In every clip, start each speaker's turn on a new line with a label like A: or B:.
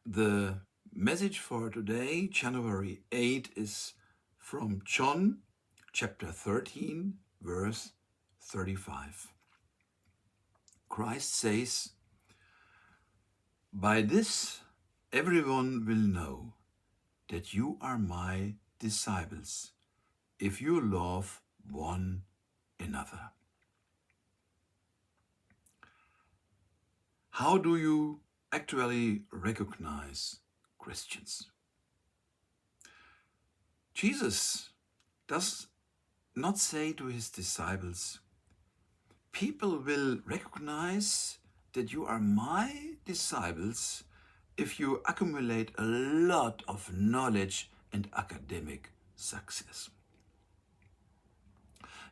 A: The message for today, January 8, is from John chapter 13, verse 35. Christ says, "By this everyone will know that you are my disciples, if you love one another." How do you actually recognize Christians? Jesus does not say to his disciples, "People will recognize that you are my disciples if you accumulate a lot of knowledge and academic success."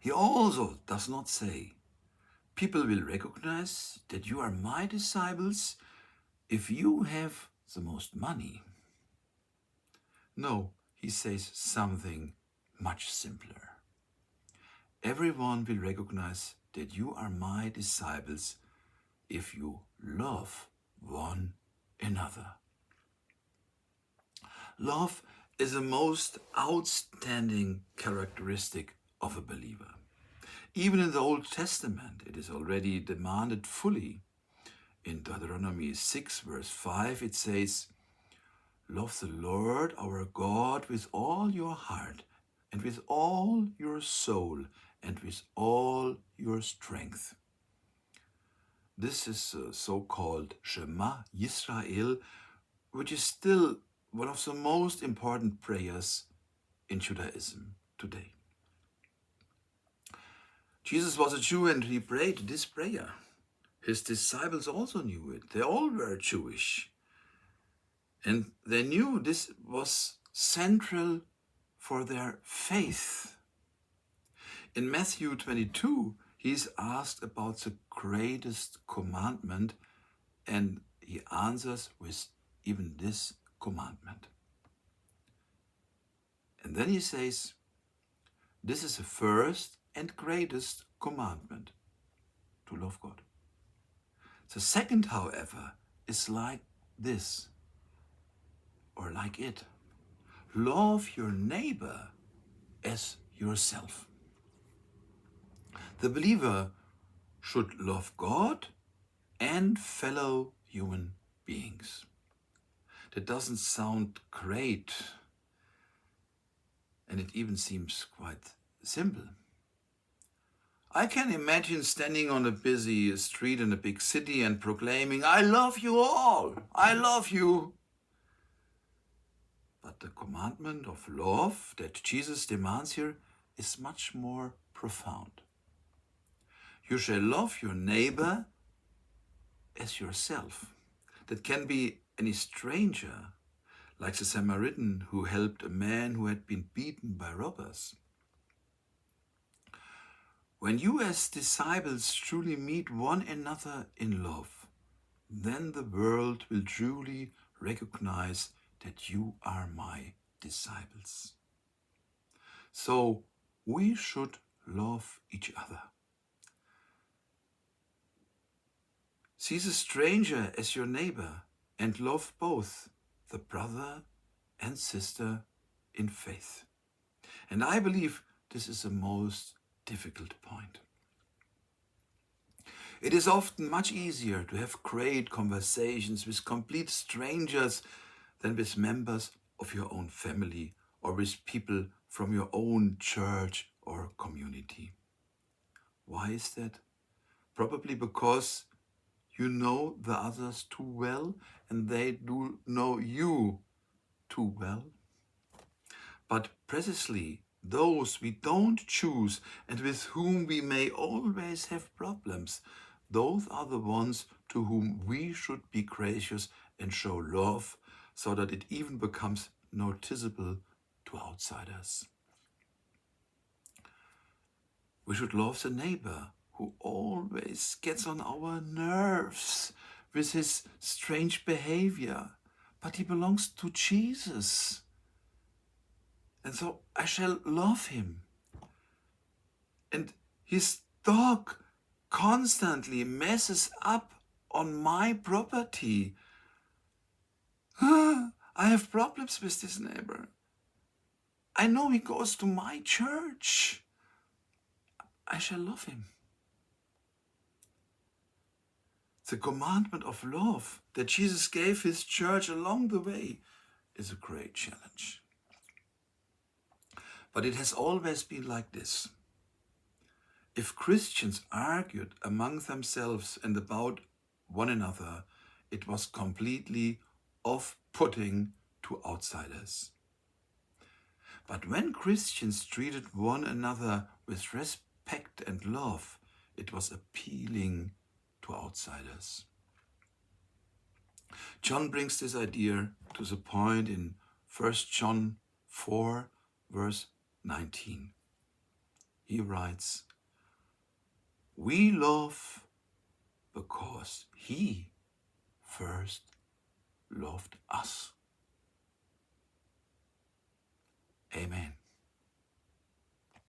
A: He also does not say, "People will recognize that you are my disciples if you have the most money." No, he says something much simpler. Everyone will recognize that you are my disciples if you love one another. Love is the most outstanding characteristic of a believer. Even in the Old Testament, it is already demanded fully. In Deuteronomy 6, verse 5, it says, "Love the Lord our God with all your heart, and with all your soul, and with all your strength." This is the so-called Shema Yisrael, which is still one of the most important prayers in Judaism today. Jesus was a Jew and he prayed this prayer. His disciples also knew it. They all were Jewish. And they knew this was central for their faith. In Matthew 22, he's asked about the greatest commandment, and he answers with even this commandment. And then he says, "This is the first and greatest commandment, to love God. The second, however, is like this, or like it. Love your neighbor as yourself." The believer should love God and fellow human beings. That doesn't sound great, and it even seems quite simple. I can imagine standing on a busy street in a big city and proclaiming, "I love you all, I love you." But the commandment of love that Jesus demands here is much more profound. You shall love your neighbor as yourself. That can be any stranger, like the Samaritan who helped a man who had been beaten by robbers. When you as disciples truly meet one another in love, then the world will truly recognize that you are my disciples. So we should love each other. See the stranger as your neighbor and love both the brother and sister in faith. And I believe this is the most difficult point. It is often much easier to have great conversations with complete strangers than with members of your own family or with people from your own church or community. Why is that? Probably because you know the others too well and they do know you too well. But precisely those we don't choose and with whom we may always have problems, those are the ones to whom we should be gracious and show love so that it even becomes noticeable to outsiders. We should love the neighbor who always gets on our nerves with his strange behavior, but he belongs to Jesus. And so I shall love him. And his dog constantly messes up on my property. I have problems with this neighbor. I know he goes to my church. I shall love him. The commandment of love that Jesus gave his church along the way is a great challenge. But it has always been like this. If Christians argued among themselves and about one another, it was completely off-putting to outsiders. But when Christians treated one another with respect and love, it was appealing to outsiders. John brings this idea to the point in 1 John 4, verse 19. He writes, "We love because he first loved us." Amen.